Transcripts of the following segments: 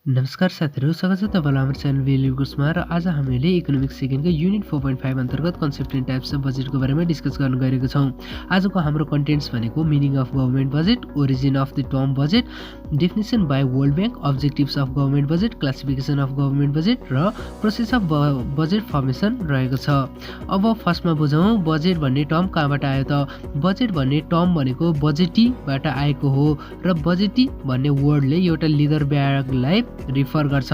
नमस्कार साथीहरू, स्वागत छ तपाईँलाई हाम्रो च्यानल भेल्यु कोर्समा। र आज हामीले इकोनोमिक्स सेकेन्डको युनिट 4.5 अन्तर्गत कन्सेप्ट एन्ड टाइप्स अफ बजेटको बारेमा डिस्कस गर्न गएको छौँ। आजको हाम्रो कन्टेन्ट्स भनेको meaning of government budget, origin of the term budget, definition by world bank, objectives of government budget, classification of government budget र प्रोसेस अफ बजेट फर्मेसन रहेको छ। अब फर्स्टमा बुझौँ, बजेट भन्ने टर्म कहाँबाट आयो त? बजेट भन्ने टर्म भनेको बजेटीबाट आएको हो र बजेटी भन्ने वर्डले एउटा लिडर ब्यागलाई रिफर गर्छ।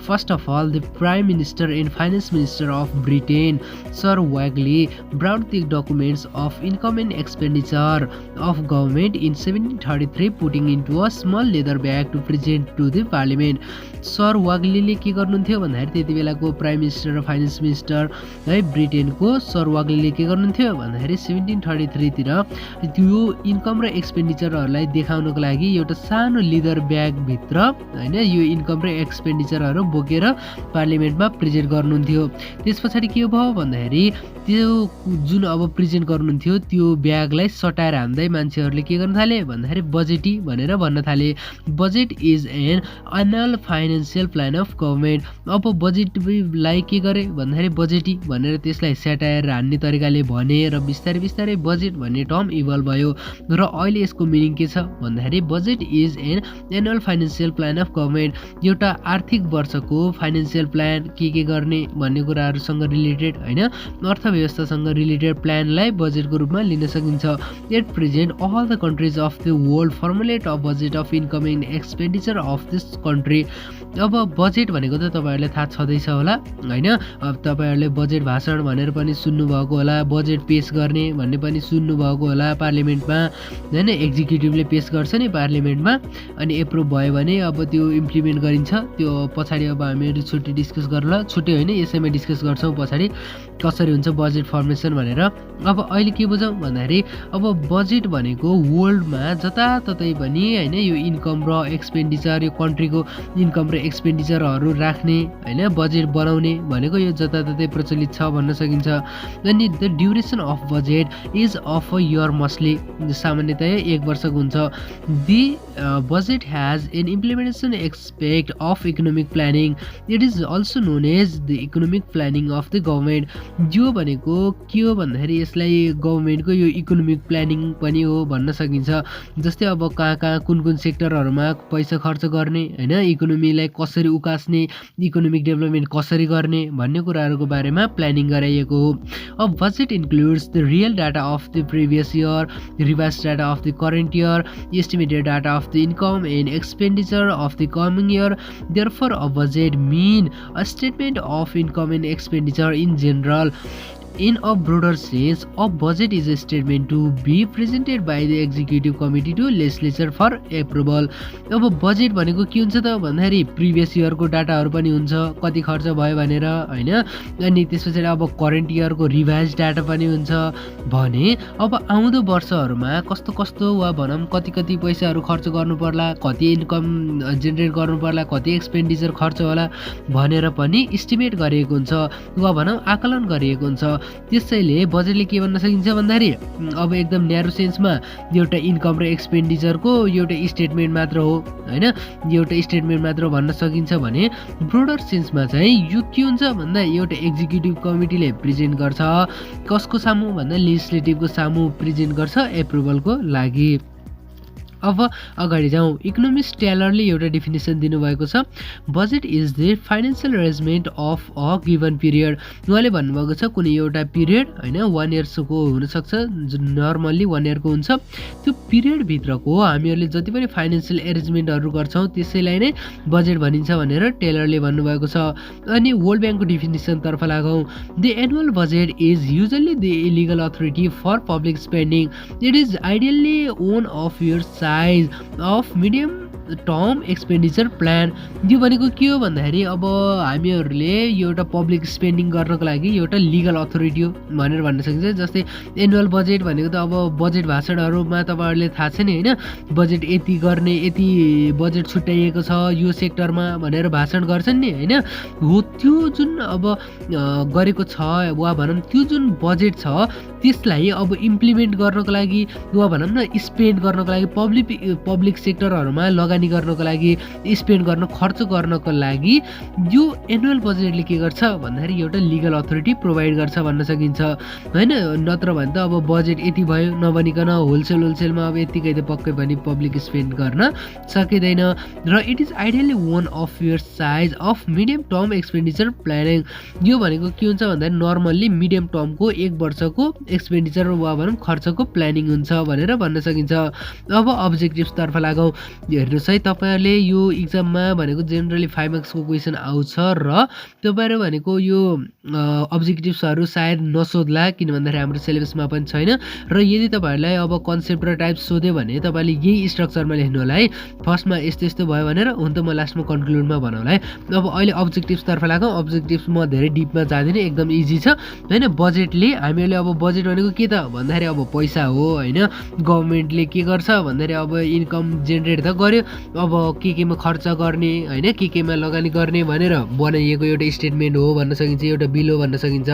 First of all, the prime minister and finance minister of Britain sir वाग्ली brought the documents of income and expenditure of government in 1733 putting into a small leather bag to present to the parliament. Sir वाग्लीले के गर्नुहुन्थ्यो भन्दाखेरि त्यति बेलाको prime minister र finance minister है ब्रिटेनको सर वाग्लीले के गर्नुहुन्थ्यो भन्दाखेरि 1733 तिर त्यो इन्कम र एक्सपेन्डिचरहरूलाई देखाउनको लागि एउटा सानो लिदर ब्यागभित्र होइन यो इन्कम र एक्सपेन्डिचरहरू बोकेर पार्लिमेन्टमा प्रेजेन्ट गर्नुहुन्थ्यो। त्यस पछाडि के भयो भन्दाखेरि त्यो जुन अब प्रेजेन्ट गर्नुहुन्थ्यो त्यो ब्यागलाई सटाएर हान्दै मान्छेहरूले के गर्न थाले भन्दाखेरि बजेटी भनेर भन्न थाले। Budget is an annual financial plan of government. अब बजेटलाई के गरे भन्दाखेरि बजेटी भनेर त्यसलाई सटाएर हान्ने तरिकाले भने र बिस्तारै बिस्तारै बजेट भन्ने टर्म इभल्भ भयो र अहिले यसको मिनिङ के छ भन्दाखेरि budget is an annual financial plan of government. एउटा आर्थिक वर्षको फाइनेन्सियल प्लान के गर्ने भन्ने कुराहरूसँग रिलेटेड होइन अर्थव्यवस्थासँग रिलेटेड प्लानलाई बजेटको रूपमा लिन सकिन्छ। At present all the countries of the world formulate a budget of income and expenditure of this country. अब बजेट भनेको त तपाईँहरूलाई थाहा छँदैछ होला होइन। अब तपाईँहरूले बजेट भाषण भनेर पनि सुन्नुभएको होला, बजेट पेस गर्ने भन्ने पनि सुन्नुभएको होला पार्लिमेन्टमा होइन। एक्जिक्युटिभले पेस गर्छ नि पार्लिमेन्टमा अनि एप्रुभ भयो भने अब त्यो इम्प्लिमेन्ट गरिन्छ। त्यो पछाडि अब हामीहरू छुट्टै डिस्कस गर्ला, छुट्टै होइन यसैमा डिस्कस गर्छौँ पछाडि कसरी हुन्छ बजेट फर्मेसन भनेर। अब अहिले के बुझौँ भन्दाखेरि अब बजेट भनेको वर्ल्डमा जताततै पनि होइन यो इन्कम र एक्सपेन्डिचर यो कन्ट्रीको इन्कम र एक्सपेन्डिचरहरू राख्ने होइन बजेट बनाउने भनेको यो जताततै प्रचलित छ भन्न सकिन्छ। अनि the duration of budget is of a year mostly सामान्यतया 1 वर्षको हुन्छ। The budget has an implementation aspect of economic planning. It is also known as the economic planning of the government. जो भनेको के हो भन्दाखेरि यसलाई गभर्मेन्टको यो इकोनोमिक प्लानिङ पनि हो भन्न सकिन्छ। जस्तै अब कहाँ कहाँ कुन कुन सेक्टरहरूमा पैसा खर्च गर्ने होइन इकोनोमीलाई कसरी उकास्ने इकोनोमिक डेभलपमेन्ट कसरी गर्ने भन्ने कुराहरूको बारेमा प्लानिङ गराइएको हो। अब budget includes the real data of the previous year, revise data of the current year, estimated data of the income and expenditure of the coming year. Therefore a budget mean a statement of income and expenditure in general. In a broader sense, a budget is a statement to be presented by the executive committee to legislature for approval. अब budget भनेको के हुन्छ त भन्दाखेरि previous इयरको डाटाहरू पनि हुन्छ कति खर्च भयो भनेर होइन। अनि त्यस पछाडि अब करेन्ट इयरको रिभाइज डाटा पनि हुन्छ भने अब आउँदो वर्षहरूमा कस्तो कस्तो वा भनौँ कति कति पैसाहरू खर्च गर्नु पर्ला, कति इन्कम जेनेरेट गर्नु पर्ला, कति एक्सपेन्डिचर खर्च होला भनेर पनि इस्टिमेट गरिएको हुन्छ वा भनौँ आकलन गरिएको हुन्छ। त्यसैले बजेटले के भन्न सकिन्छ भन्दाखेरि अब एकदम न्यारो सेन्समा एउटा इन्कम र एक्सपेन्डिचरको एउटा स्टेटमेन्ट मात्र हो होइन, एउटा स्टेटमेन्ट मात्र भन्न सकिन्छ भने ब्रोडर सेन्समा चाहिँ यो के हुन्छ भन्दा एउटा एक्जिक्युटिभ कमिटीले प्रेजेन्ट गर्छ कसको सामु भन्दा लेजिस्लेटिभको सामु प्रेजेन्ट गर्छ एप्रुभलको लागि। अब अगाडि जाउँ। इकोनोमिस्ट टेलरले एउटा डेफिनेसन दिनुभएको छ, budget is the financial arrangement of a given period. उहाँले भन्नुभएको छ कुनै एउटा पिरियड होइन 1 इयर्सको हुनसक्छ, नर्मल्ली 1 इयरको हुन्छ। त्यो पिरियडभित्रको हामीहरूले जति पनि फाइनेन्सियल एरेन्जमेन्टहरू गर्छौँ त्यसैलाई नै बजेट भनिन्छ भनेर टेलरले भन्नुभएको छ। अनि वर्ल्ड ब्याङ्कको डेफिनेसनतर्फ लागौँ। The annual budget is usually the legal authority for public spending. It is ideally one of your size of medium term expenditure plan. यो भनेको के हो भन्दाखेरि अब हामीहरूले एउटा पब्लिक स्पेन्डिङ गर्नको लागि एउटा लिगल अथोरिटी हो भनेर भन्न सकिन्छ। जस्तै एनुअल बजेट भनेको त अब बजेट भाषणहरूमा तपाईँहरूले थाहा छ नि होइन, बजेट यति गर्ने यति बजेट छुट्याइएको छ यो सेक्टरमा भनेर भाषण गर्छन् नि होइन। हो त्यो जुन अब गरेको छ वा भनौँ त्यो जुन बजेट छ त्यसलाई अब इम्प्लिमेन्ट गर्नको लागि वा भनौँ न स्पेन्ड गर्नको लागि पब्लिक सेक्टरहरूमा लगानी लगानी गर्नको लागि, स्पेन्ड गर्न, खर्च गर्नको लागि यो एनुअल बजेटले के गर्छ भन्दाखेरि एउटा लिगल अथोरिटी प्रोभाइड गर्छ भन्न सकिन्छ हैन। नत्र भने त अब बजेट यति भयो नभनिकन होलसेलमा अब यतिकै त पक्कै पनि पब्लिक स्पेन्ड गर्न सकिँदैन। र it is ideally one of your size of medium term expenditure planning. यो भनेको के हुन्छ भन्दाखेरि नर्मल्ली मिडियम टर्मको 1 वर्षको एक्सपेन्डिचर वा भनौँ खर्चको प्लानिङ हुन्छ भनेर भन्न सकिन्छ। अब अब्जेक्टिभ्सतर्फ लागौँ। हेर्नुहोस् है, तपाईँहरूले यो इक्जाममा भनेको जेनरली 5 मार्क्सको क्वेसन आउँछ र तपाईँहरू भनेको यो अब्जेक्टिभ्सहरू सायद नसोध्ला, किन भन्दाखेरि हाम्रो सिलेबसमा पनि छैन। र यदि तपाईँहरूलाई अब कन्सेप्ट र टाइप सोध्यो भने तपाईँले यही स्ट्रक्चरमा लेख्नु होला है। फर्स्टमा यस्तो यस्तो भयो भनेर, हुन त म लास्टमा कन्क्लुडमा भनौँला है। अब अहिले अब्जेक्टिभ्सतर्फ लागौँ। अब्जेक्टिभ्स म धेरै डिपमा जाँदिनँ, एकदम इजी छ हैन। बजेटले हामीहरूले अब बजेट भनेको के त भन्दाखेरि अब पैसा हो हैन। गभर्मेन्टले के गर्छ भन्दाखेरि अब इन्कम जेनेरेट त गर्यो, अब केमा खर्च गर्ने हैन, केमा लगानी गर्ने भनेर बनाइएको एउटा स्टेटमेन्ट हो भन्न सकिन्छ, एउटा बिल हो भन्न सकिन्छ।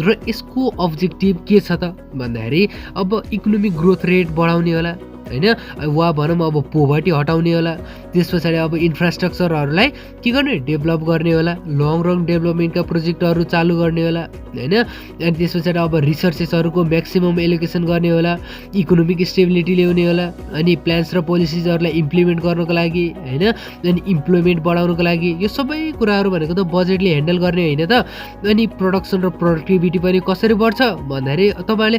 र यसको अब्जेक्टिभ के छ त भन्दाखेरि अब इकोनोमिक ग्रोथ रेट बढाउने होला हैन, वा भनौँ अब पोभर्टी हटाउने होला। त्यस पछाडि अब इन्फ्रास्ट्रक्चरहरूलाई के गर्ने, डेभलप गर्ने होला। लङ रन डेभलपमेन्टका प्रोजेक्टहरू चालु गर्ने होला हैन। अनि त्यस पछाडि अब रिसोर्सेसहरूको म्याक्सिमम एलोकेसन गर्ने होला, इकोनोमिक स्टेबिलिटी ल्याउने होला। अनि प्लान्स र पोलिसिजहरूलाई इम्प्लिमेन्ट गर्नको लागि हैन, अनि इम्प्लोइमेन्ट बढाउनको लागि यो सबै कुराहरू भनेको त बजेटले ह्यान्डल गर्ने होइन त। अनि प्रोडक्सन र प्रोडक्टिभिटी पनि कसरी बढ्छ भन्दाखेरि तपाईँहरूले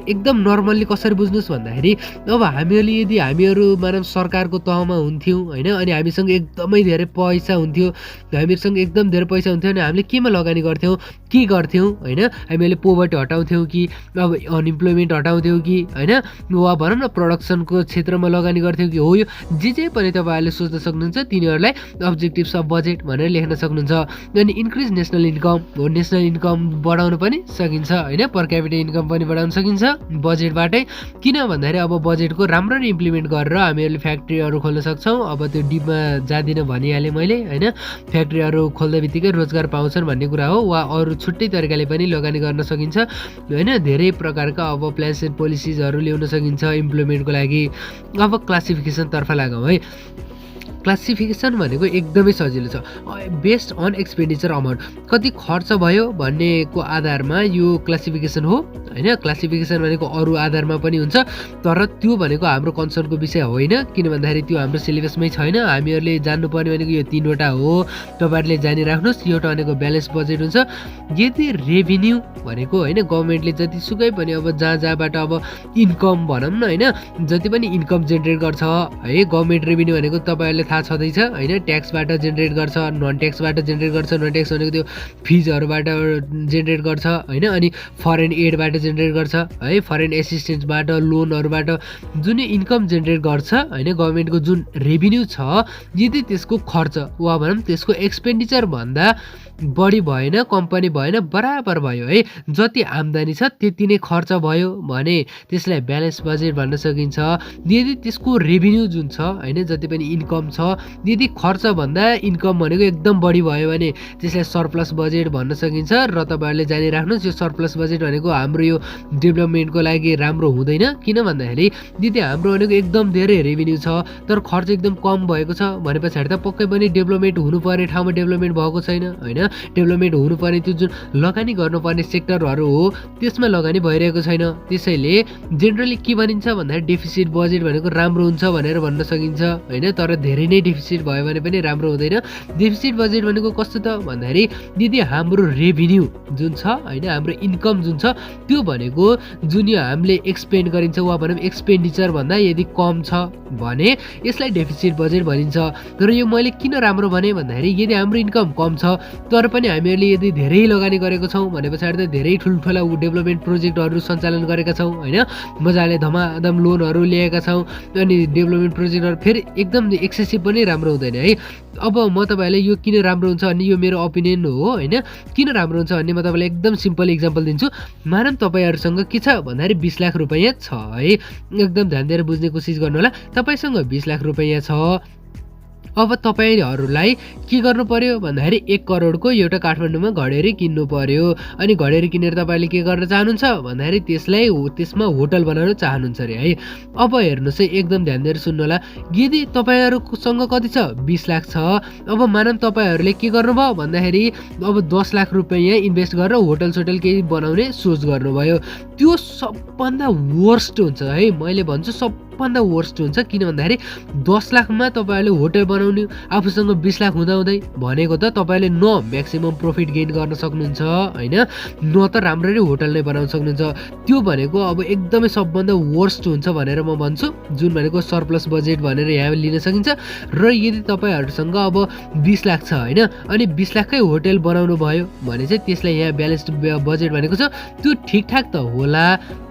एकदम नर्मल्ली कसरी बुझ्नुहोस् भन्दाखेरि अब हामीहरू मानव सरकारको तहमा हुन्थ्यौँ होइन, अनि हामीसँग एकदमै धेरै पैसा हुन्थ्यो, हामीहरूसँग एकदम धेरै पैसा हुन्थ्यो अनि हामीले केमा लगानी गर्थ्यौँ, के गर्थ्यौँ होइन। हामीले पोभर्टी हटाउँथ्यौँ कि अब अनइम्प्लोइमेन्ट हटाउँथ्यौँ कि होइन, वा भनौँ न प्रोडक्सनको क्षेत्रमा लगानी गर्थ्यौँ कि हो। यो जे पनि तपाईँहरूले सोच्न सक्नुहुन्छ, तिनीहरूलाई अब्जेक्टिभ्स अफ बजेट भनेर लेख्न सक्नुहुन्छ। अनि इन्क्रिज नेसनल इन्कम हो, नेसनल इन्कम बढाउन पनि सकिन्छ होइन, पर क्यापिटल इन्कम पनि बढाउन सकिन्छ बजेटबाटै। किन भन्दाखेरि अब बजेटको राम्ररी इम्प्लिमेन्ट गरेर हामीहरूले फ्याक्ट्रीहरू खोल्न सक्छौँ। अब त्यो डिपमा जाँदिनँ भनिहालेँ मैले होइन। फ्याक्ट्रीहरू खोल्दा बित्तिकै रोजगार पाउँछन् भन्ने कुरा हो, वा अरू छुट्टै तरिकाले पनि लगानी गर्न सकिन्छ होइन। धेरै प्रकारका अब प्लान्स एन्ड पोलिसिजहरू ल्याउन सकिन्छ इम्प्लिमेन्टको लागि। अब क्लासिफिकेसनतर्फ लागौँ है। क्लासिफिकेसन भनेको एकदमै सजिलो छ। बेस्ड अन एक्सपेन्डिचर अमाउन्ट, कति खर्च भयो भन्नेको आधारमा यो क्लासिफिकेसन हो होइन। क्लासिफिकेसन भनेको अरू आधारमा पनि हुन्छ, तर त्यो भनेको हाम्रो कन्सर्नको विषय होइन, किन भन्दाखेरि त्यो हाम्रो सिलेबसमै छैन। हामीहरूले जान्नुपर्ने भनेको यो 3वटा हो, तपाईँहरूले जानिराख्नुहोस्। एउटा भनेको ब्यालेन्स बजेट हुन्छ। यदि रेभिन्यू भनेको होइन, गभर्मेन्टले जतिसुकै पनि अब जहाँबाट अब इन्कम भनौँ न होइन, जति पनि इन्कम जेनेरेट गर्छ है, गभर्मेन्ट रेभिन्यू भनेको तपाईँहरूले थाहा छँदैछ होइन। ट्याक्सबाट जेनेरेट गर्छ, नन ट्याक्सबाट जेनेरेट गर्छ। नन ट्याक्स भनेको त्यो फिजहरूबाट जेनेरेट गर्छ होइन। अनि फरेन एडबाट जेनेरेट गर्छ है, फरेन एसिस्टेन्सबाट, लोनहरूबाट जुन इन्कम जेनेरेट गर्छ होइन, गभर्मेन्टको जुन रेभिन्यू छ, यदि त्यसको खर्च वा भनौँ त्यसको एक्सपेन्डिचर भन्दा बढी भएन, कम्पनी भएन, बराबर भयो है, जति आम्दानी छ त्यति नै खर्च भयो भने त्यसलाई ब्यालेन्स बजेट भन्न सकिन्छ। यदि त्यसको रेभिन्यू जुन छ होइन, जति पनि इन्कम छ, यदि खर्च भन्दा इन्कम भनेको एकदम बढी भयो भने त्यसलाई सरप्लस बजेट भन्न सकिन्छ। र तपाईँहरूले जानिराख्नुहोस्, यो सरप्लस बजेट भनेको हाम्रो यो डेभलपमेन्टको लागि राम्रो हुँदैन। किन भन्दाखेरि यदि हाम्रो भनेको एकदम धेरै रेभिन्यू छ तर खर्च एकदम कम भएको छ भने पछाडि त पक्कै पनि डेभलपमेन्ट हुनुपर्ने ठाउँमा डेभलपमेन्ट भएको छैन होइन। डेभलपमेन्ट हुनुपर्ने त्यो जुन लगानी गर्नुपर्ने सेक्टरहरू हो त्यसमा लगानी भइरहेको छैन। त्यसैले जेनरली के भनिन्छ भन्दाखेरि डेफिसिट बजेट भनेको राम्रो हुन्छ भनेर भन्न सकिन्छ होइन। तर धेरै नै डेफिसिट भयो भने पनि राम्रो हुँदैन। डेफिसिट बजेट भनेको कस्तो त भन्दाखेरि यदि हाम्रो रेभिन्यू जुन छ होइन, हाम्रो इन्कम जुन छ त्यो भनेको जुन यो हामीले एक्सपेन्ड गरिन्छ वा भनौँ एक्सपेन्डिचर भन्दा यदि कम छ भने यसलाई डेफिसिट बजेट भनिन्छ। तर यो मैले किन राम्रो भने भन्दाखेरि यदि हाम्रो इन्कम कम छ तर पनि हामीहरूले यदि धेरै लगानी गरेको छौँ भने पछाडि त धेरै ठुल्ठुला डेभलपमेन्ट प्रोजेक्टहरू सञ्चालन गरेका छौँ होइन, मजाले धमाधम लोनहरू ल्याएका छौँ, अनि डेभलपमेन्ट प्रोजेक्टहरू फेरि एकदम एक्सेसिभ पनि राम्रो हुँदैन है। अब म तपाईँलाई यो किन राम्रो हुन्छ भन्ने यो मेरो ओपिनियन हो होइन। किन राम्रो हुन्छ भन्ने म तपाईँलाई एकदम सिम्पल इक्जाम्पल दिन्छु। मानौँ तपाईँहरूसँग के छ भन्दाखेरि 20 लाख रुपैयाँ छ है, एकदम ध्यान दिएर बुझ्ने कोसिस गर्नु होला। तपाईँसँग 20 लाख रुपैयाँ छ, अब तपाईहरुलाई के गर्नु पर्यो भन्दाखेरि 1 करोडको एउटा काठमाडौँमा घडेरी किन्नु पर्यो। अनि घडेरी किनेर तपाईले के गर्न चाहनुहुन्छ भन्दाखेरि त्यसमा होटल बनाउन चाहनुहुन्छ रे है। अब हेर्नुस् है, एकदम ध्यान दिएर सुन्नु होला। यदि तपाईहरुसँग कति छ 20 लाख छ। अब मानौं तपाईहरुले के गर्नुभयो भन्दाखेरि अब 10 लाख रुपैयाँ इन्भेस्ट गरेर होटल सोटल केही बनाउने सोच गर्नुभयो। त्यो सबभन्दा वर्स्ट हुन्छ है, मैले भन्छु सबभन्दा वर्स्ट हुन्छ। किन भन्दाखेरि 10 लाखमा तपाईहरुले होटल बनाउने आफूसँग 20 लाख हुँदाहुँदै भनेको त तपाईले न म्याक्सिमम प्रफिट गेन गर्न सक्नुहुन्छ हैन, न त राम्ररी होटल नै बनाउन सक्नुहुन्छ। त्यो भनेको अब एकदमै सबभन्दा वर्स्ट हुन्छ भनेर म भन्छु, जुन भनेको सरप्लस बजेट भनेर यहाँ लिन सकिन्छ। र यदि तपाईहरुसँग अब 20 लाख छ हैन, अनि 20 लाखकै होटल बनाउनु भयो भने चाहिँ त्यसलाई यहाँ ब्यालेन्स्ड बजेट भनेको छ। त्यो ठिकठाक त होला,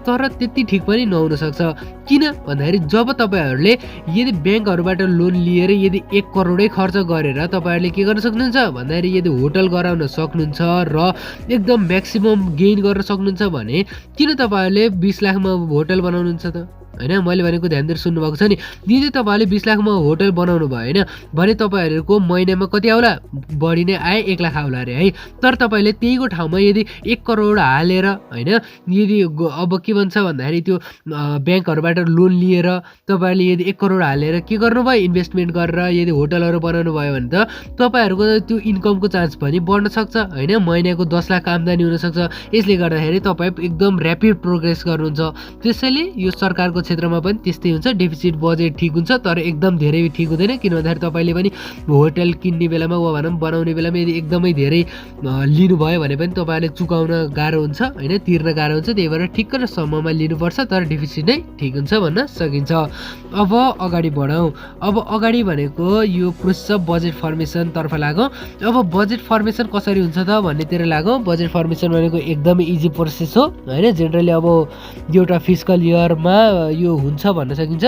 तर त्यति ठिक पनि नहुन सक्छ। किन भन्दाखेरि जब तपाईहरुले यदि ब्याङ्कहरुबाट लोन लिएर यदि 1 करोडै खर्च गरेर तपाईहरुले के गर्न सक्नुहुन्छ भन्दाखेरि यदि होटल गराउन सक्नुहुन्छ र एकदम म्याक्सिमम गेन गर्न सक्नुहुन्छ भने किन तपाईहरुले 20 लाखमा होटल बनाउनुहुन्छ त हैन। मैले भनेको ध्यान दिएर सुन्नु भएको छ नि। यदि तपाईहरुले 20 लाखमा होटल बनाउनु भयो हैन भने तपाईहरुको महिनामा कति आउला, बढी नै आए 1 लाख आउला रे है। तर तपाईले त्यहीको ठाउँमा यदि 1 करोड हालेर हैन, यदि अब के भन्छ भन्दाखेरि त्यो ब्याङ्कहरुबाट लोन लिएर तपाईहरुले यदि 1 करोड हालेर के गर्नुभयो इन्भेस्टमेन्ट गरेर यदि होटलहरु बनाउनु भयो भने त तपाईहरुको त्यो इन्कमको चान्स पनि बढ्न सक्छ हैन। महिनाको 10 लाख आम्दानी हुन सक्छ। यसले गर्दाखेरि तपाई एकदम र्यापिड प्रोग्रेस गर्नुहुन्छ। त्यसैले यो सरकारको क्षेत्रमा पनि त्यस्तै हुन्छ। डेफिसिट बजेट ठीक हुन्छ, तर एकदम धेरै ठीक हुँदैन। किन भन्दाखेरि तपाईले पनि होटल किन्ने बेलामा वा भनौं बनाउने बेलामा यदि एकदमै धेरै लिनुभयो भने पनि तपाईहरुले चुकाउन गाह्रो हुन्छ हैन, तिर्न गाह्रो हुन्छ। त्यही भएर ठिक्क र समयमा लिनुपर्छ, तर डेफिसिट नै ठीक हुन्छ भन्न सकिन्छ। अब अगाडि बढौं। अब अगाडि भनेको यो प्रोसेस अफ बजेट फर्मेसन तर्फ लागौं। अब बजेट फर्मेसन कसरी हुन्छ त भन्नेतिर लागौं। बजेट फर्मेसन भनेको एकदमै इजी प्रोसेस हो हैन। जेनरली अब एउटा फिस्कल इयरमा यो हुन्छ भन्न सकिन्छ।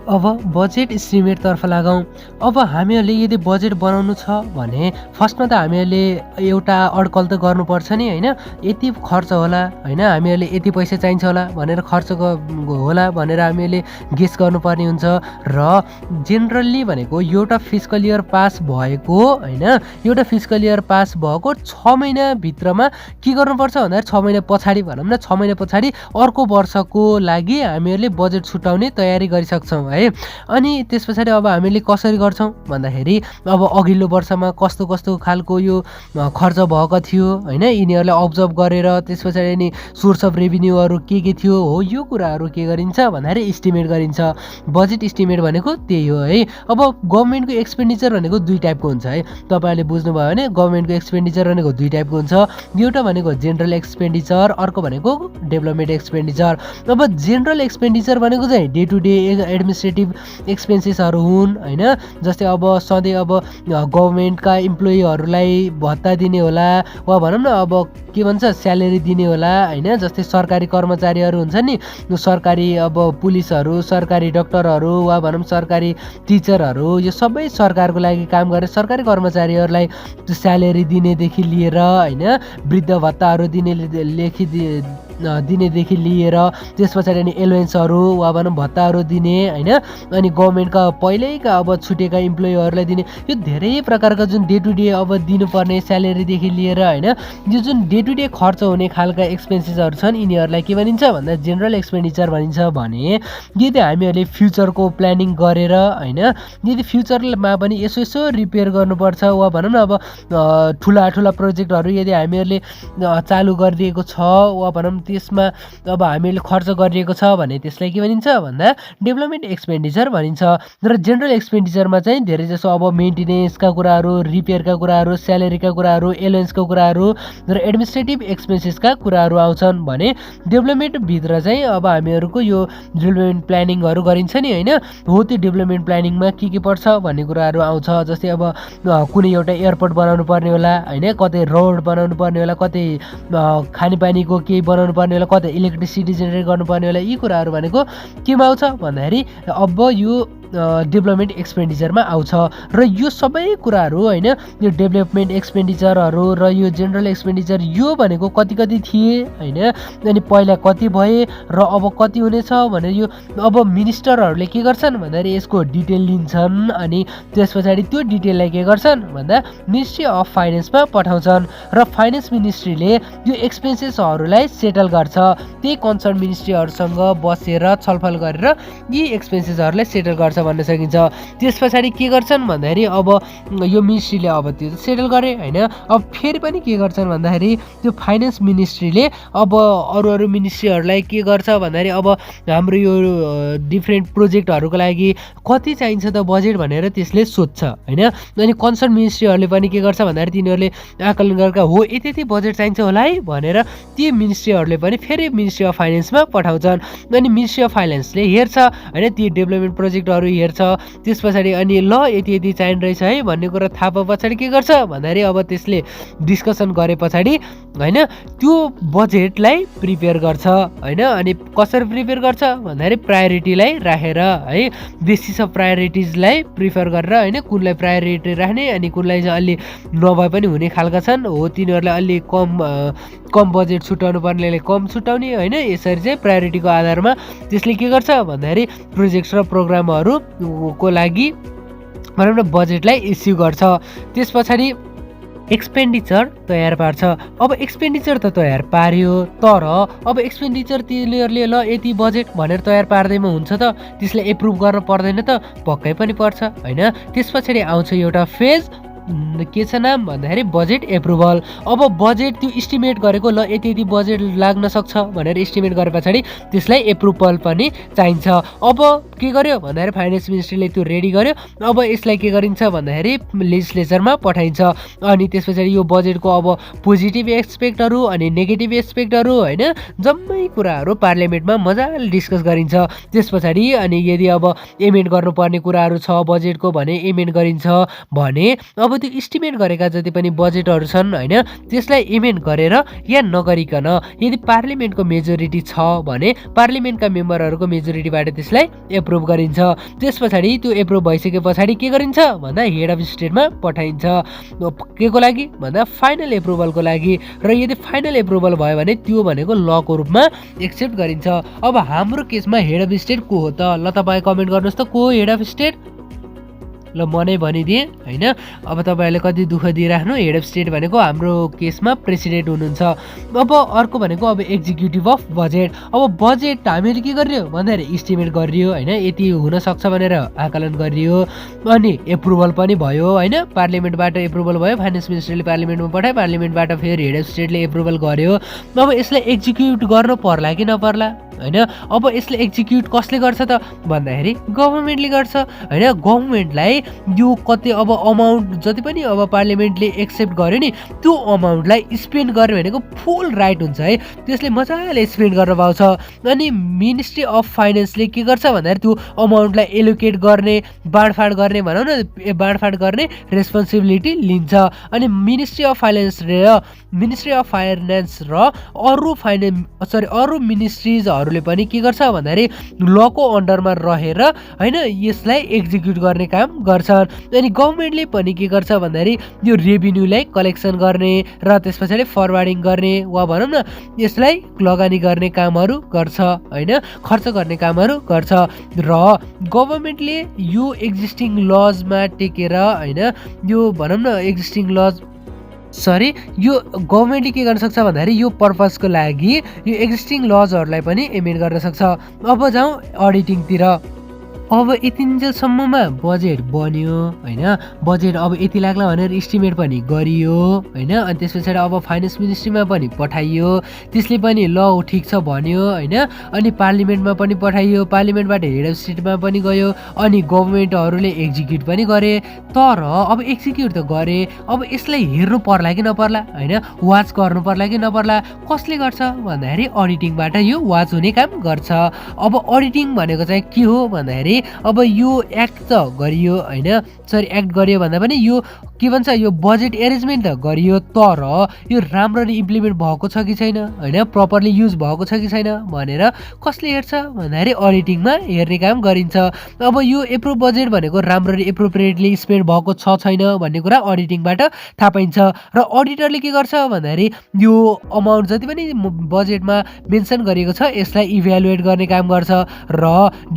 अब बजेट इस्टिमेट तर्फ लागौं। अब हामीहरूले यदि बजेट बनाउनु छ भने फर्स्टमा त हामीहरूले एउटा अड्कल त गर्नुपर्छ नि हैन। यति खर्च होला हैन, हामीहरूले यति पैसा चाहिन्छ होला भनेर खर्च होला भनेर हामीहरूले गेस गर्नुपर्ने हुन्छ। र जेनरली भनेको एउटा फिस्कल इयर पास भएको हैन, एउटा फिस्कल इयर पास भएको 6 महिना भित्रमा के गर्नुपर्छ भन्दाखेरि 6 महिना पछाडि भनौं न, 6 महिना पछाडि अर्को वर्षको लागि हामीहरूले बजेट छुटाउने तयारी गरिसक्छौँ है। अनि त्यसपछि अब हामीले कसरी गर्छौं भन्दाखेरि अब अघिल्लो वर्षमा कस्तो कस्तो खालको यो खर्च भएको थियो हैन, यिनीहरुलाई अब्जर्भ गरेर त्यसपछि नि सोर्स अफ रेभिन्यूहरु के थियो हो, यो कुराहरु के गरिन्छ भन्दाखेरि एस्टिमेट गरिन्छ। बजेट एस्टिमेट भनेको त्यही हो है। अब गभर्नमेन्टको एक्सपेन्डिचर भनेको दुई टाइपको हुन्छ है। तपाईहरुले बुझ्नुभयो भने गभर्नमेन्टको एक्सपेन्डिचर भनेको दुई टाइपको हुन्छ। एउटा भनेको जेनरल एक्सपेन्डिचर, अर्को भनेको डेभलपमेन्ट एक्सपेन्डिचर। अब जेनरल एक्सपेन्डिचर भनेको चाहिँ डे टु डे एडमिनिस्ट्रेटिभ एक्सपेन्सेसहरु हुन् हैन। जस्तै अब सधैँ अब गभर्नमेन्टका इम्प्लोइहरुलाई भत्ता दिने होला वा भनौं न अब के भन्छ स्यालेरी दिने होला हैन। जस्तै सरकारी कर्मचारीहरु हुन्छ नि, सरकारी अब पुलिसहरु, सरकारी डाक्टरहरु वा भनौं सरकारी टिचरहरु, यो सबै सरकारको लागि काम गर्ने सरकारी कर्मचारीहरुलाई स्यालेरी दिनेदेखि लिएर हैन, वृद्ध भत्ताहरु दिनेदेखि लिएर त्यसपछि अनि एलोवेन्सहरु वा भनौं भत्ताहरु दिने हैन। अनि गभर्नमेन्टका पहिल्यैका अब छुटेका इम्प्लोइहरुलाई दिने, यो धेरै प्रकारका जुन डे टु डे अब दिनुपर्ने स्यालेरीदेखि लिएर हैन, यो जुन डे टु डे खर्च हुने खालका एक्सपेन्सेसहरु छन् यिनीहरुलाई के भनिन्छ भन्दा जेनरल एक्सपेन्डिचर भनिन्छ। भने यदि हामीहरूले फ्युचरको प्लानिङ गरेर हैन, यदि फ्युचरमा पनि यसो रिपेयर गर्नुपर्छ वा भनौं न अब ठुला प्रोजेक्टहरु यदि हामीहरूले चालु गरिदिएको छ वा भनौं त्यसमा अब हामीले खर्च गरिएको छ भने त्यसलाई के भनिन्छ भन्दा डेभलपमेन्ट एक्सपेन्डिचर भनिन्छ। र जेनरल एक्सपेन्डिचरमा चाहिँ धेरै जसो अब मेन्टेनेन्सका कुराहरु, रिपेयरका कुराहरु, स्यालेरीका कुराहरु, एलोवेन्सका कुराहरु र एडमिनिस्ट्रेटिभ एक्सपेन्सेसका कुराहरु आउँछन्। भने डेभलपमेन्ट भित्र चाहिँ अब हामीहरुको यो डेभलपमेन्ट प्लानिङहरु गरिन्छ नि हैन, हो त्यो डेभलपमेन्ट प्लानिङमा के पर्छ भन्ने कुराहरु आउँछ। जस्तै अब कुनै एउटा एयरपोर्ट बनाउनु पर्ने होला हैन, कतै रोड बनाउनु पर्ने होला, कतै खानेपानीको केही बनाउनु पर्ने होला, कतै इलेक्ट्रिसिटी जेनेरेट गर्नुपर्ने होला। यी कुराहरु भनेको केमा आउँछ भन्दाखेरि अब यो डेभलपमेन्ट एक्सपेन्डिचरमा आउँछ र यो सबै कुराहरू होइन यो डेभलपमेन्ट एक्सपेन्डिचरहरू र यो जेनरल एक्सपेन्डिचर यो भनेको कति थिए होइन अनि पहिला कति भए र अब कति हुनेछ भनेर यो अब मिनिस्टरहरूले के गर्छन् भन्दाखेरि यसको डिटेल लिन्छन् अनि त्यस पछाडि त्यो डिटेललाई के गर्छन् भन्दा मिनिस्ट्री अफ फाइनेन्समा पठाउँछन् र फाइनेन्स मिनिस्ट्रीले यो एक्सपेन्सेसहरूलाई सेटल गर्छ। त्यही कन्सर्न मिनिस्ट्रीहरूसँग बसेर छलफल गरेर यी एक्सपेन्सेसहरूलाई सेटल गर्छ भन्न सकिन्छ। त्यस पछाडि के गर्छन् भन्दाखेरि अब यो मिनिस्ट्रीले अब त्यो सेटल गरे होइन अब फेरि पनि के गर्छन् भन्दाखेरि त्यो फाइनेन्स मिनिस्ट्रीले अब अरू मिनिस्ट्रीहरूलाई के गर्छ भन्दाखेरि अब हाम्रो यो डिफ्रेन्ट प्रोजेक्टहरूको लागि कति चाहिन्छ त बजेट भनेर त्यसले सोध्छ होइन अनि कन्सर्न मिनिस्ट्रीहरूले पनि के गर्छ भन्दाखेरि तिनीहरूले आकलन गरेका हो यति बजेट चाहिन्छ होला है भनेर ती मिनिस्ट्रीहरूले पनि फेरि मिनिस्ट्री अफ फाइनेन्समा पठाउँछन् अनि मिनिस्ट्री अफ फाइनेन्सले हेर्छ होइन ती डेभलपमेन्ट प्रोजेक्टहरू हेर्छ त्यस पछाडि अनि ल यति चाहिने रहेछ है भन्ने कुरा थाहा पाए पछाडि के गर्छ भन्दाखेरि अब त्यसले डिस्कसन गरे पछाडि होइन त्यो बजेटलाई प्रिपेयर गर्छ होइन अनि कसरी प्रिपेयर गर्छ भन्दाखेरि प्रायोरिटीलाई राखेर है बेसिस अफ प्रायोरिटिजलाई प्रिफर गरेर होइन कुनलाई प्रायोरिटी राख्ने अनि कुनलाई चाहिँ अलि नभए पनि हुने खालका छन् हो तिनीहरूलाई अलि कम बजेट छुट्याउनु पर्नेले कम छुट्याउने होइन यसरी चाहिँ प्रायोरिटीको आधारमा त्यसले के गर्छ भन्दाखेरि प्रोजेक्ट्स र प्रोग्रामहरूको लागि भनौँ न बजेटलाई इस्यु गर्छ। त्यस पछाडि एक्सपेन्डिचर तयार पार्छ। अब एक्सपेन्डिचर त तयार पार्यो तर अब एक्सपेन्डिचर तिनीहरूले ल यति बजेट भनेर तयार पार्दैमा हुन्छ त त्यसलाई एप्रुभ गर्न पर्दैन त पक्कै पनि पर्छ होइन। त्यस पछाडि आउँछ एउटा फेज के छ नाम भन्दाखेरि बजेट एप्रुभल। अब बजेट त्यो इस्टिमेट गरेको ल यति बजेट लाग्न सक्छ भनेर इस्टिमेट गरे पछाडि त्यसलाई एप्रुभल पनि चाहिन्छ। अब के गर्यो भन्दाखेरि फाइनेन्स मिनिस्ट्रीले त्यो रेडी गर्यो अब यसलाई के गरिन्छ भन्दाखेरि लेजिस्लेचरमा पठाइन्छ अनि त्यस पछाडि यो बजेटको अब पोजिटिभ एस्पेक्टहरू अनि नेगेटिभ एस्पेक्टहरू होइन जम्मै कुराहरू पार्लियामेन्टमा मजाले डिस्कस गरिन्छ। त्यस पछाडि अनि यदि अब एमेन्ड गर्नुपर्ने कुराहरू छ बजेटको भने एमेन्ड गरिन्छ भने अब त्यो इस्टिमेट गरेका जति पनि बजेटहरू छन् होइन त्यसलाई एमेन्ड गरेर या नगरिकन यदि पार्लियामेन्टको मेजोरिटी छ भने पार्लियामेन्टका मेम्बरहरूको मेजोरिटीबाट त्यसलाई एप्रुभ गरिन्छ। त्यस पछाडि त्यो एप्रुभ भइसके पछाडि के गरिन्छ भन्दा हेड अफ स्टेटमा पठाइन्छ के को लागि भन्दा फाइनल एप्रुभलको लागि र यदि फाइनल एप्रुभल भयो भने त्यो भनेको लको रूपमा एक्सेप्ट गरिन्छ। अब हाम्रो केसमा हेड अफ स्टेट को हो त ल तपाईँ कमेन्ट गर्नुहोस् त को हो हेड अफ स्टेट ल म नै भनिदिएँ होइन। अब तपाईँहरूले कति दुःख दिइराख्नु हेड अफ स्टेट भनेको हाम्रो केसमा प्रेसिडेन्ट हुनुहुन्छ। अब अर्को भनेको अब एक्जिक्युटिभ अफ बजेट। अब बजेट हामीले के गरियो भन्दाखेरि इस्टिमेट गरियो होइन यति हुनसक्छ भनेर आकलन गरियो अनि एप्रुभल पनि भयो होइन पार्लियामेन्टबाट एप्रुभल भयो फाइनेन्स मिनिस्ट्रीले पार्लियामेन्टमा पठायो पार्लियामेन्टबाट फेरि हेड अफ स्टेटले एप्रुभल गर्यो। अब यसलाई एक्जिक्युट गर्नु पर्ला कि नपर्ला होइन। अब यसले एक्जिक्युट कसले गर्छ त भन्दाखेरि गभर्मेन्टले गर्छ होइन। गभर्मेन्टलाई यो कति अब अमाउन्ट जति पनि अब पार्लियामेन्टले एक्सेप्ट गर्यो नि त्यो अमाउन्टलाई स्पेन्ड गर्ने भनेको फुल राइट हुन्छ है त्यसले मजाले स्पेन्ड गर्न पाउँछ। अनि मिनिस्ट्री अफ फाइनेन्सले के गर्छ भन्दाखेरि त्यो अमाउन्टलाई एलोकेट गर्ने बाँडफाँड गर्ने भनौँ न बाँडफाँड गर्ने रेस्पोन्सिबिलिटी लिन्छ। अनि मिनिस्ट्री अफ फाइनेन्स र अरू मिनिस्ट्रिजहरूले पनि के गर्छ भन्दाखेरि लको अन्डरमा रहेर होइन यसलाई एक्जिक्युट गर्ने काम गर्छन्। अनि गभर्मेन्टले पनि के गर्छ भन्दाखेरि यो रेभिन्यूलाई कलेक्सन गर्ने र त्यस पछाडि फरवार्डिङ गर्ने वा भनौँ न यसलाई लगानी गर्ने कामहरू गर्छ होइन खर्च गर्ने कामहरू गर्छ। र गभर्मेन्टले यो एक्जिस्टिङ लजमा टेकेर होइन यो भनौँ न यो गभर्मेन्टले के गर्न सक्छ भन्दाखेरि यो पर्पजको लागि यो एक्जिस्टिङ लजहरूलाई पनि एमेन्ड गर्न सक्छ। अब जाउँ अडिटिङतिर। अब यतिन्जेलसम्ममा बजेट बन्यो होइन बजेट अब यति लाग्ला भनेर इस्टिमेट पनि गरियो होइन अनि त्यस पछाडि अब फाइनेन्स मिनिस्ट्रीमा पनि पठाइयो त्यसले पनि ल ठिक छ भन्यो होइन अनि पार्लियामेन्टमा पनि पठाइयो पार्लियामेन्टबाट हेड अफ स्टेटमा पनि गयो अनि गभर्मेन्टहरूले एक्जिक्युट पनि गरे। तर अब एक्जिक्युट त गरे अब यसलाई हेर्नु पर्ला कि नपर्ला होइन वाच गर्नु पर्ला कि नपर्ला कसले गर्छ भन्दाखेरि अडिटिङबाट यो वाच हुने काम गर्छ। अब अडिटिङ भनेको चाहिँ के हो भन्दाखेरि भन्दाखेरि अब यो एक्ट त गरियो होइन, सरी एक्ट गरियो भन्दा पनि यो के भन्छ यो बजेट एरेन्जमेन्ट त गरियो, तर यो राम्ररी इम्प्लिमेन्ट भएको छ कि छैन होइन, प्रपरली युज भएको छ कि छैन भनेर कसले हेर्छ भन्दाखेरि अडिटिङमा हेर्ने काम गरिन्छ। अब यो एप्रुभ बजेट भनेको राम्ररी एप्रोप्रिएटली स्पेन्ड भएको छ छैन भन्ने कुरा अडिटिङबाट थाहा पाइन्छ। र अडिटरले के गर्छ भन्दाखेरि यो अमाउन्ट जति पनि बजेटमा मेन्सन गरिएको छ यसलाई इभ्यालुएट गर्ने काम गर्छ। र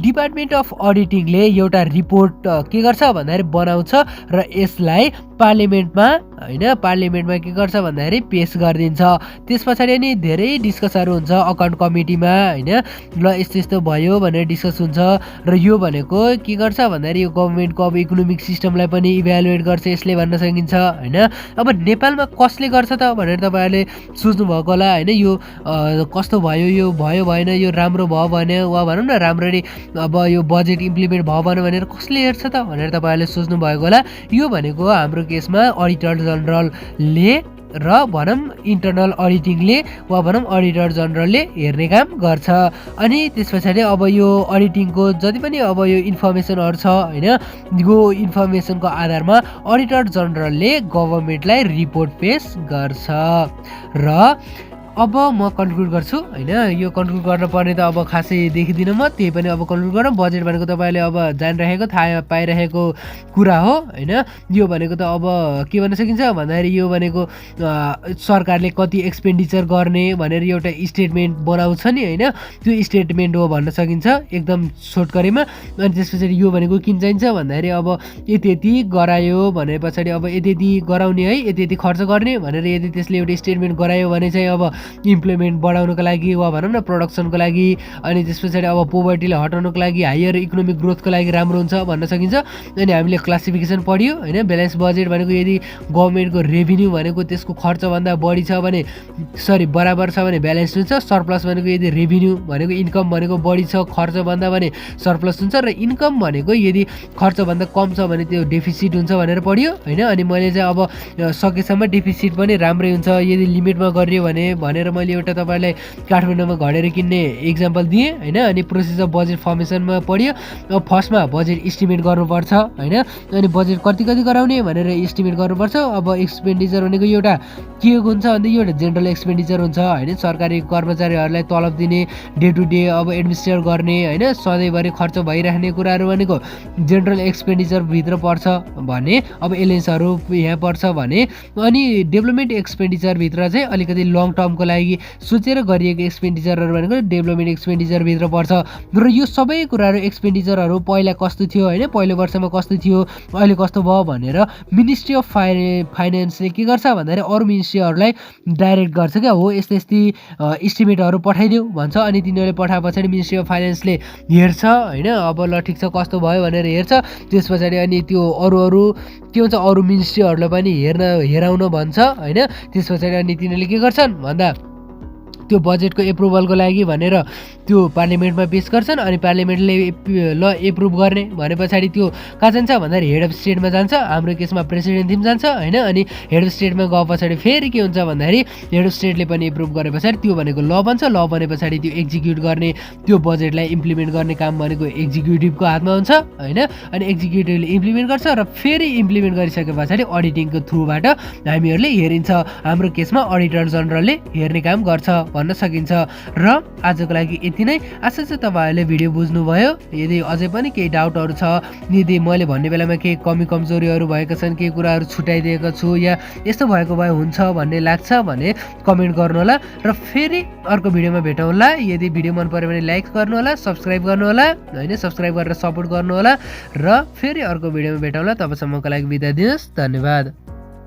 डिपार्टमेन्ट अफ अडिटिङले एउटा रिपोर्ट के गर्छ भन्दाखेरि बनाउँछ र यसलाई पार्लियामेन्टमा होइन, पार्लियामेन्टमा के गर्छ भन्दाखेरि पेस गरिदिन्छ। त्यस पछाडि अनि धेरै डिस्कसहरू हुन्छ अकाउन्ट कमिटीमा होइन, ल यस्तो यस्तो भयो भनेर डिस्कस हुन्छ। र यो भनेको के गर्छ भन्दाखेरि यो गभर्मेन्टको अब इकोनोमिक सिस्टमलाई पनि इभ्यालुएट गर्छ यसले भन्न सकिन्छ होइन। अब नेपालमा कसले गर्छ त भनेर तपाईँहरूले सोच्नुभएको होला होइन, यो कस्तो भयो, यो भयो भएन, यो राम्रो भयो भने वा भनौँ न राम्ररी अब यो बजेट इम्प्लिमेन्ट भयो भने भनेर कसले हेर्छ त भनेर तपाईँहरूले सोच्नुभएको होला। यो भनेको हाम्रो केसमा अडिटर जनरलले र भनौँ इन्टरनल अडिटिङले वा भनौँ अडिटर जनरलले हेर्ने काम गर्छ। अनि त्यस पछाडि अब यो अडिटिङको जति पनि अब यो इन्फर्मेसनहरू छ होइन, यो इन्फर्मेसनको आधारमा अडिटर जनरलले गभर्मेन्टलाई रिपोर्ट पेस गर्छ। र अब म कन्क्लुड गर्छु होइन, यो कन्क्लुड गर्न पर्ने त अब खासै देखिदिनँ म, त्यही पनि अब कन्क्लुड गरौँ। बजेट भनेको तपाईँले अब जानिरहेको थाहा पाइरहेको कुरा हो होइन। यो भनेको त अब के भन्न सकिन्छ भन्दाखेरि यो भनेको सरकारले कति एक्सपेन्डिचर गर्ने भनेर एउटा स्टेटमेन्ट बनाउँछ नि होइन, त्यो स्टेटमेन्ट हो भन्न सकिन्छ एकदम सर्टकरीमा। अनि त्यस पछाडि यो भनेको किन चाहिन्छ भन्दाखेरि अब यति यति गरायो भने पछाडि अब यति यति गराउने है, यति यति खर्च गर्ने भनेर यदि त्यसले एउटा स्टेटमेन्ट गरायो भने चाहिँ अब इम्प्लिमेन्ट बढाउनको लागि वा भनौँ न प्रोडक्सनको लागि, अनि त्यस पछाडि अब पोभर्टीलाई हटाउनको लागि, हायर इकोनोमिक ग्रोथको लागि राम्रो हुन्छ भन्न सकिन्छ। अनि हामीले क्लासिफिकेसन पढ्यो होइन, ब्यालेन्स बजेट भनेको यदि गभर्मेन्टको रेभिन्यू भनेको त्यसको खर्चभन्दा बढी छ भने सरी बराबर छ भने ब्यालेन्स हुन्छ। सरप्लस भनेको यदि रेभिन्यू भनेको इन्कम भनेको बढी छ खर्चभन्दा भने सरप्लस हुन्छ, र इन्कम भनेको यदि खर्चभन्दा कम छ भने त्यो डेफिसिट हुन्छ भनेर पढ्यो होइन। अनि मैले चाहिँ अब सकेसम्म डेफिसिट पनि राम्रै हुन्छ यदि लिमिटमा गरियो भनेर मैले एउटा तपाईँलाई काठमाडौँमा घडेर किन्ने इक्जाम्पल दिएँ होइन। अनि प्रोसेस अफ बजेट फर्मेसनमा पढ्यो। अब फर्स्टमा बजेट इस्टिमेट गर्नुपर्छ होइन, अनि बजेट कति कति गराउने भनेर इस्टिमेट गर्नुपर्छ। अब एक्सपेन्डिचर भनेको एउटा के हुन्छ भने एउटा जेनरल एक्सपेन्डिचर हुन्छ होइन, सरकारी कर्मचारीहरूलाई तलब दिने, डे टु डे अब एडमिनिस्ट्रेट गर्ने होइन, सधैँभरि खर्च भइराख्ने कुराहरू भनेको जेनरल एक्सपेन्डिचरभित्र पर्छ भने अब एलायन्सहरू यहाँ पर्छ भने। अनि डेभलपमेन्ट एक्सपेन्डिचरभित्र चाहिँ अलिकति लङ टर्मको लागि सोचेर गरिएको एक्सपेन्डिचरहरू भनेको डेभलपमेन्ट एक्सपेन्डिचरभित्र पर्छ। र यो सबै कुराहरू एक्सपेन्डिचरहरू पहिला कस्तो थियो होइन, पहिलो वर्षमा कस्तो थियो अहिले कस्तो भयो भनेर मिनिस्ट्री अफ फाइनेन्सले के गर्छ भन्दाखेरि अरू मिनिस्ट्रीहरूलाई डाइरेक्ट गर्छ क्या हो, यस्तै यस्तै इस्टिमेटहरू पठाइदेऊ भन्छ। अनि तिनीहरूले पठाए पछाडि मिनिस्ट्री अफ फाइनेन्सले हेर्छ होइन, अब ल ठिक छ कस्तो भयो भनेर हेर्छ। त्यस पछाडि अनि त्यो अरू के भन्छ अरू मिनिस्ट्रीहरूलाई पनि हेराउन भन्छ होइन। त्यस पछाडि अनि तिनीहरूले के गर्छन् भन्दा त्यो बजेटको एप्रुभलको लागि भनेर त्यो पार्लियामेन्टमा पेस गर्छन्। अनि पार्लियामेन्टले ल एप्रुभ गर्ने भने पछाडि त्यो कहाँ जान्छ भन्दाखेरि हेड अफ स्टेटमा जान्छ, हाम्रो केसमा प्रेसिडेन्ट थिम जान्छ होइन। अनि हेड अफ स्टेटमा गए पछाडि फेरि के हुन्छ भन्दाखेरि हेड अफ स्टेटले पनि एप्रुभ गरे पछाडि त्यो भनेको ल बन्छ। ल बने पछाडि त्यो एक्जिक्युट गर्ने, त्यो बजेटलाई इम्प्लिमेन्ट गर्ने काम भनेको एक्जिक्युटिभको हातमा हुन्छ होइन। अनि एक्जिक्युटिभले इम्प्लिमेन्ट गर्छ र फेरि इम्प्लिमेन्ट गरिसके पछाडि अडिटिङको थ्रुबाट हामीहरूले हेरिन्छ। हाम्रो केसमा अडिटर जनरलले हेर्ने काम गर्छ भन्न सकिन्छ। र आजको लागि यति नै, आशा छ तपाईँहरूले भिडियो बुझ्नुभयो। यदि अझै पनि केही डाउटहरू छ, यदि मैले भन्ने बेलामा केही कमी कमजोरीहरू भएका छन्, केही कुराहरू छुट्याइदिएको छु या यस्तो भएको भए हुन्छ भन्ने लाग्छ भने कमेन्ट गर्नुहोला। र फेरि अर्को भिडियोमा भेटौँला। यदि भिडियो मन पऱ्यो भने लाइक गर्नुहोला, सब्सक्राइब गर्नुहोला होइन, सब्सक्राइब गरेर सपोर्ट गर्नुहोला। र फेरि अर्को भिडियोमा भेटौँला, तबसम्मको लागि बिदा दिनुहोस्, धन्यवाद।